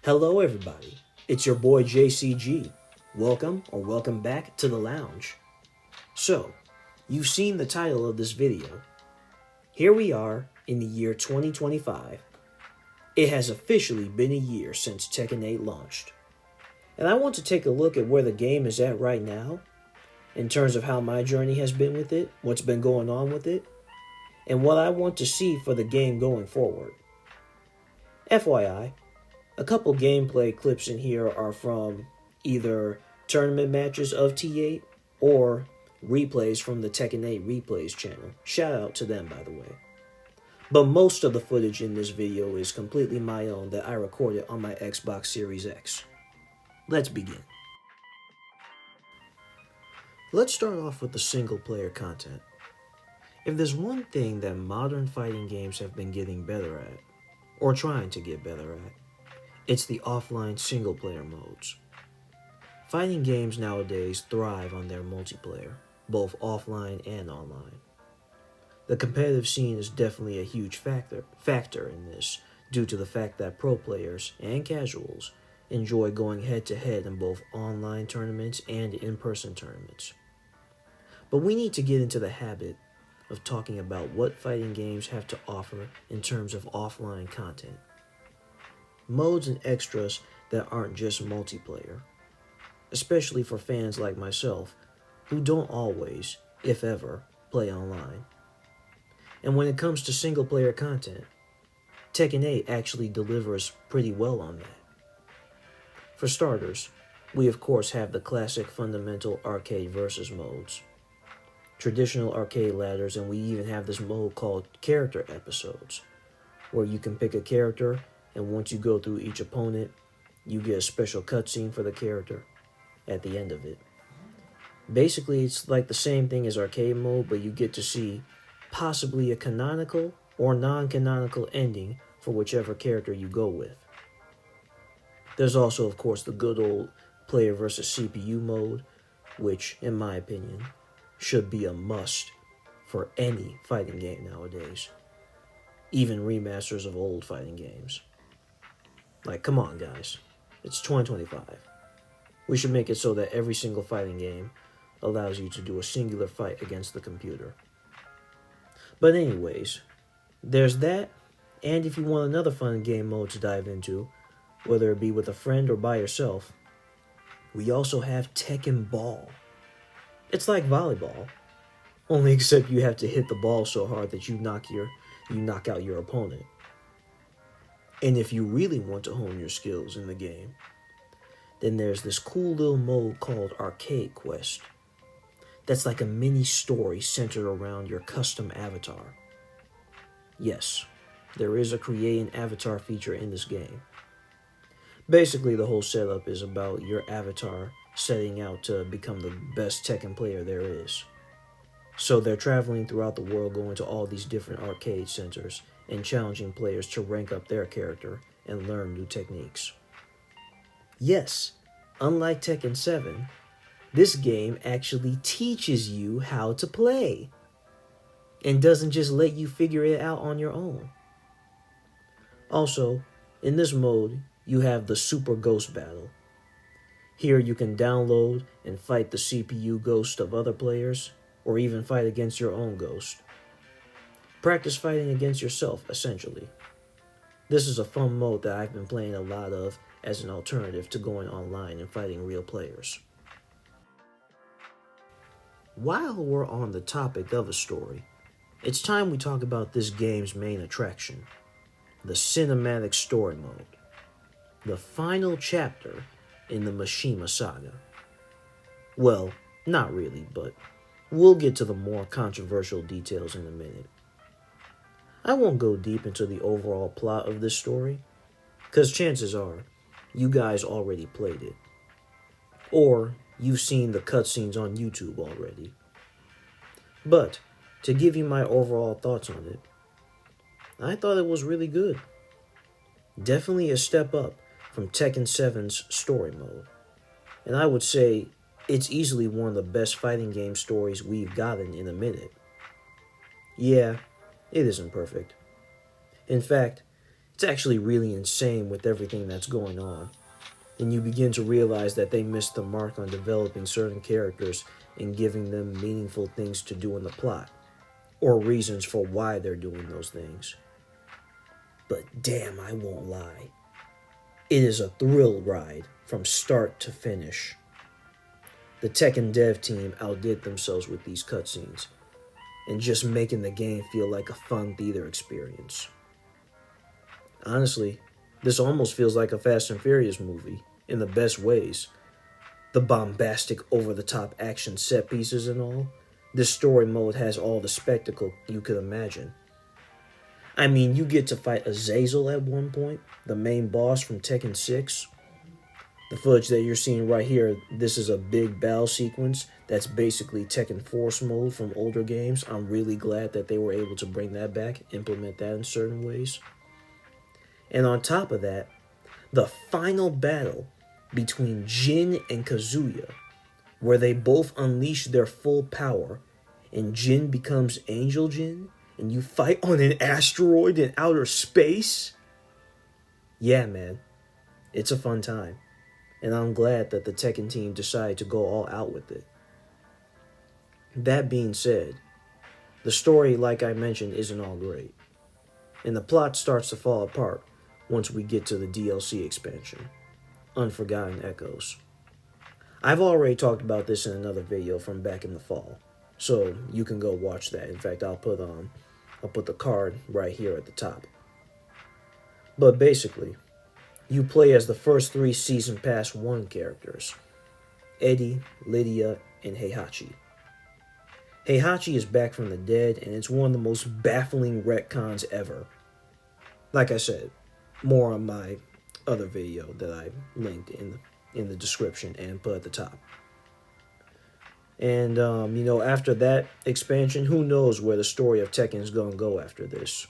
Hello, everybody. It's your boy JCG. Welcome back to the lounge. So, you've seen the title of this video. Here we are in the year 2025. It has officially been a year since Tekken 8 launched. And I want to take a look at where the game is at right now, in terms of how my journey has been with it, what's been going on with it, and what I want to see for the game going forward. FYI, a couple gameplay clips in here are from either tournament matches of T8 or replays from the Tekken 8 Replays channel. Shout out to them, by the way. But most of the footage in this video is completely my own that I recorded on my Xbox Series X. Let's begin. Let's start off with the single player content. If there's one thing that modern fighting games have been getting better at, or trying to get better at, it's the offline single-player modes. Fighting games nowadays thrive on their multiplayer, both offline and online. The competitive scene is definitely a huge factor in this, due to the fact that pro players and casuals enjoy going head-to-head in both online tournaments and in-person tournaments. But we need to get into the habit of talking about what fighting games have to offer in terms of offline content. Modes and extras that aren't just multiplayer, especially for fans like myself who don't always, if ever, play online. And when it comes to single player content, Tekken 8 actually delivers pretty well on that. For starters, we of course have the classic fundamental arcade versus modes, traditional arcade ladders, and we even have this mode called character episodes, where you can pick a character, and once you go through each opponent, you get a special cutscene for the character at the end of it. Basically, it's like the same thing as arcade mode, but you get to see possibly a canonical or non-canonical ending for whichever character you go with. There's also, of course, the good old player versus CPU mode, which, in my opinion, should be a must for any fighting game nowadays. Even remasters of old fighting games. Like, come on, guys. It's 2025. We should make it so that every single fighting game allows you to do a singular fight against the computer. But anyways, there's that, and if you want another fun game mode to dive into, whether it be with a friend or by yourself, we also have Tekken Ball. It's like volleyball, only except you have to hit the ball so hard that you knock out your opponent. And if you really want to hone your skills in the game, then there's this cool little mode called Arcade Quest. That's like a mini story centered around your custom avatar. Yes, there is a create an avatar feature in this game. Basically, the whole setup is about your avatar setting out to become the best Tekken player there is. So they're traveling throughout the world, going to all these different arcade centers and challenging players to rank up their character and learn new techniques. Yes, unlike Tekken 7, this game actually teaches you how to play and doesn't just let you figure it out on your own. Also, in this mode, you have the Super Ghost Battle. Here you can download and fight the CPU ghost of other players, or even fight against your own ghost. Practice fighting against yourself, essentially. This is a fun mode that I've been playing a lot of as an alternative to going online and fighting real players. While we're on the topic of a story, it's time we talk about this game's main attraction, the cinematic story mode, the final chapter in the Mishima saga. Well, not really, but we'll get to the more controversial details in a minute. I won't go deep into the overall plot of this story, because chances are you guys already played it, or you've seen the cutscenes on YouTube already. But to give you my overall thoughts on it, I thought it was really good. Definitely a step up from Tekken 7's story mode, and I would say it's easily one of the best fighting game stories we've gotten in a minute. Yeah, it isn't perfect. In fact, It's actually really insane with everything that's going on. And you begin to realize that they missed the mark on developing certain characters and giving them meaningful things to do in the plot, or reasons for why they're doing those things. But damn, I won't lie. It is a thrill ride from start to finish. The Tekken dev team outdid themselves with these cutscenes, and just making the game feel like a fun theater experience. Honestly, this almost feels like a Fast and Furious movie, in the best ways. The bombastic, over-the-top action set pieces and all. This story mode has all the spectacle you could imagine. I mean, you get to fight Azazel at one point, the main boss from Tekken 6. The footage that you're seeing right here, this is a big battle sequence that's basically Tekken Force mode from older games. I'm really glad that they were able to bring that back, implement that in certain ways. And on top of that, the final battle between Jin and Kazuya, where they both unleash their full power, and Jin becomes Angel Jin, and you fight on an asteroid in outer space. Yeah, man, it's a fun time. And I'm glad that the Tekken team decided to go all out with it. That being said, the story, like I mentioned, isn't all great. And the plot starts to fall apart once we get to the DLC expansion, Unforgotten Echoes. I've already talked about this in another video from back in the fall, so you can go watch that. In fact, I'll put the card right here at the top. But basically, you play as the first 3 Season Pass 1 characters, Eddie, Lydia, and Heihachi. Heihachi is back from the dead, and it's one of the most baffling retcons ever. Like I said, more on my other video that I linked in the description and put at the top. And, after that expansion, who knows where the story of Tekken is going to go after this.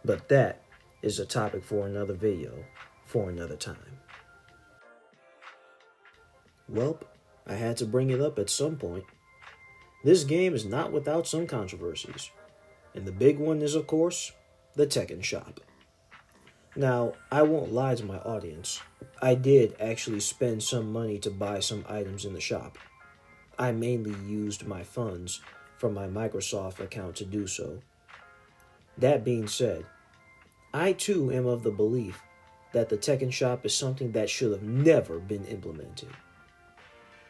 But that is a topic for another video, for another time. Welp, I had to bring it up at some point. This game is not without some controversies. And the big one is, of course, the Tekken shop. Now, I won't lie to my audience. I did actually spend some money to buy some items in the shop. I mainly used my funds from my Microsoft account to do so. That being said, I too am of the belief that the Tekken shop is something that should have never been implemented.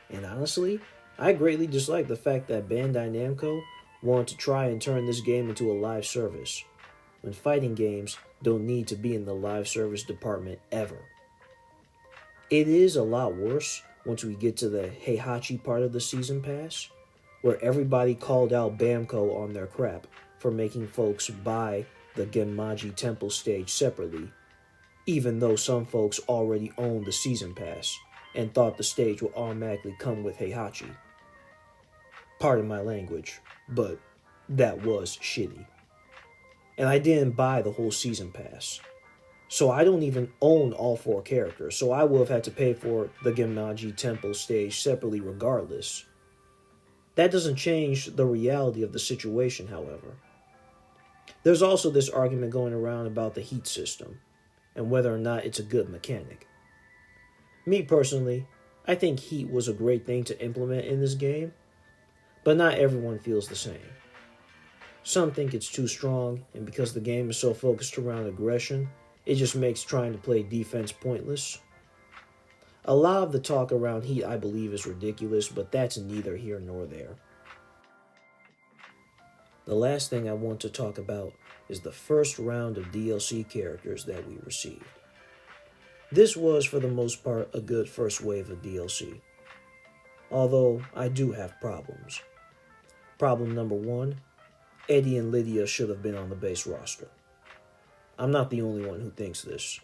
And honestly, I greatly dislike the fact that Bandai Namco wanted to try and turn this game into a live service, when fighting games don't need to be in the live service department ever. It is a lot worse once we get to the Heihachi part of the Season Pass, where everybody called out Bamco on their crap for making folks buy the Genmaji Temple stage separately, even though some folks already owned the Season Pass and thought the stage would automatically come with Heihachi. Pardon my language, but that was shitty. And I didn't buy the whole Season Pass, so I don't even own all 4 characters, so I would have had to pay for the Genmaji Temple stage separately regardless. That doesn't change the reality of the situation, however. There's also this argument going around about the heat system, and whether or not it's a good mechanic. Me personally, I think heat was a great thing to implement in this game, but not everyone feels the same. Some think it's too strong, and because the game is so focused around aggression, it just makes trying to play defense pointless. A lot of the talk around heat I believe is ridiculous, but that's neither here nor there. The last thing I want to talk about is the first round of DLC characters that we received. This was, for the most part, a good first wave of DLC. Although, I do have problems. Problem number 1, Eddie and Lydia should have been on the base roster. I'm not the only one who thinks this.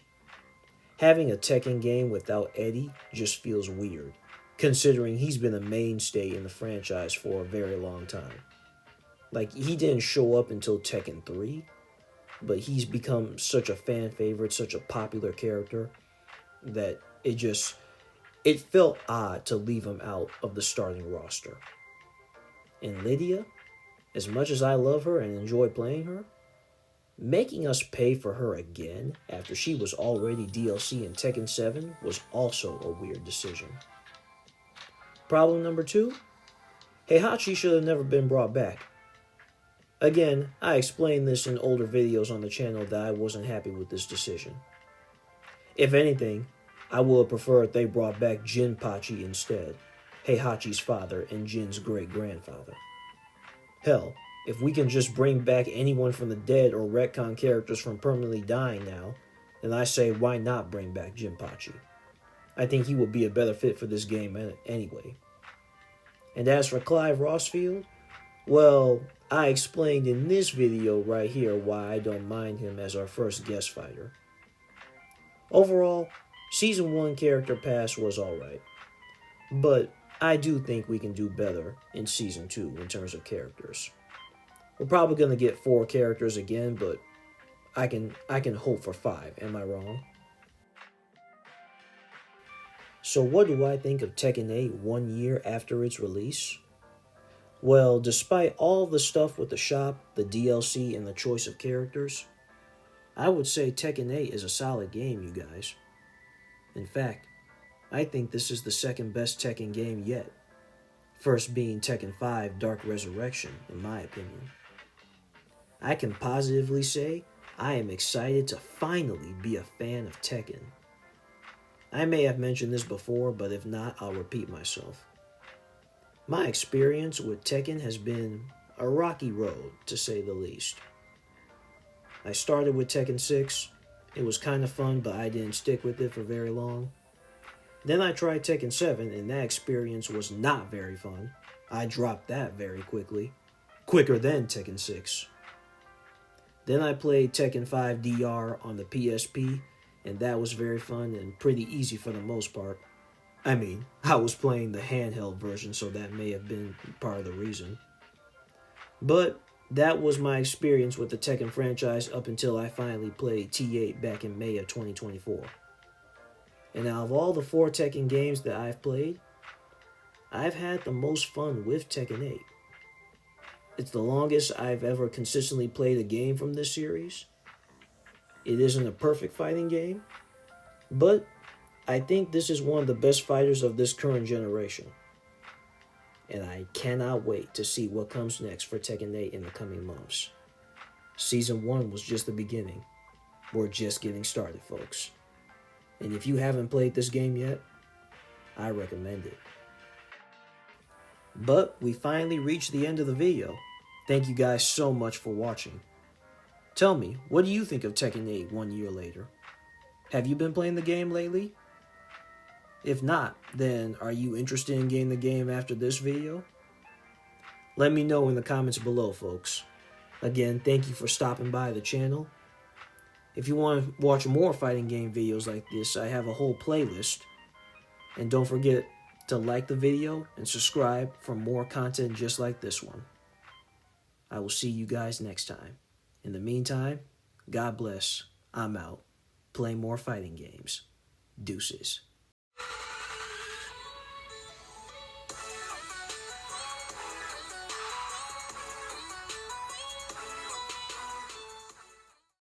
Having a Tekken game without Eddie just feels weird, considering he's been a mainstay in the franchise for a very long time. Like, he didn't show up until Tekken 3, but he's become such a fan favorite, such a popular character, that it felt odd to leave him out of the starting roster. And Lydia, as much as I love her and enjoy playing her, Making us pay for her again after she was already DLC in Tekken 7 was also a weird decision. Problem number 2, Heihachi should have never been brought back. Again, I explained this in older videos on the channel that I wasn't happy with this decision. If anything, I would have preferred they brought back Jinpachi instead, Heihachi's father and Jin's great-grandfather. Hell, if we can just bring back anyone from the dead or retcon characters from permanently dying now, then I say why not bring back Jinpachi? I think he would be a better fit for this game anyway. And as for Clive Rossfield, well, I explained in this video right here why I don't mind him as our first guest fighter. Overall, Season 1 character pass was alright, but I do think we can do better in Season 2 in terms of characters. We're probably going to get 4 characters again, but I can hope for 5, am I wrong? So what do I think of Tekken 8 1 year after its release? Well, despite all the stuff with the shop, the DLC, and the choice of characters, I would say Tekken 8 is a solid game, you guys. In fact, I think this is the second best Tekken game yet, first being Tekken 5 Dark Resurrection, in my opinion. I can positively say I am excited to finally be a fan of Tekken. I may have mentioned this before, but if not, I'll repeat myself. My experience with Tekken has been a rocky road, to say the least. I started with Tekken 6. It was kind of fun, but I didn't stick with it for very long. Then I tried Tekken 7, and that experience was not very fun. I dropped that very quickly. Quicker than Tekken 6. Then I played Tekken 5 DR on the PSP, and that was very fun and pretty easy for the most part. I mean, I was playing the handheld version, so that may have been part of the reason. But that was my experience with the Tekken franchise up until I finally played T8 back in May of 2024. And out of all the 4 Tekken games that I've played, I've had the most fun with Tekken 8. It's the longest I've ever consistently played a game from this series. It isn't a perfect fighting game, but I think this is one of the best fighters of this current generation. And I cannot wait to see what comes next for Tekken 8 in the coming months. Season 1 was just the beginning. We're just getting started, folks. And if you haven't played this game yet, I recommend it. But we finally reached the end of the video. Thank you guys so much for watching. Tell me, what do you think of Tekken 8 1 year later? Have you been playing the game lately? If not, then are you interested in getting the game after this video? Let me know in the comments below, folks. Again, thank you for stopping by the channel. If you want to watch more fighting game videos like this, I have a whole playlist. And don't forget to like the video and subscribe for more content just like this one. I will see you guys next time. In the meantime, God bless. I'm out. Play more fighting games. Deuces.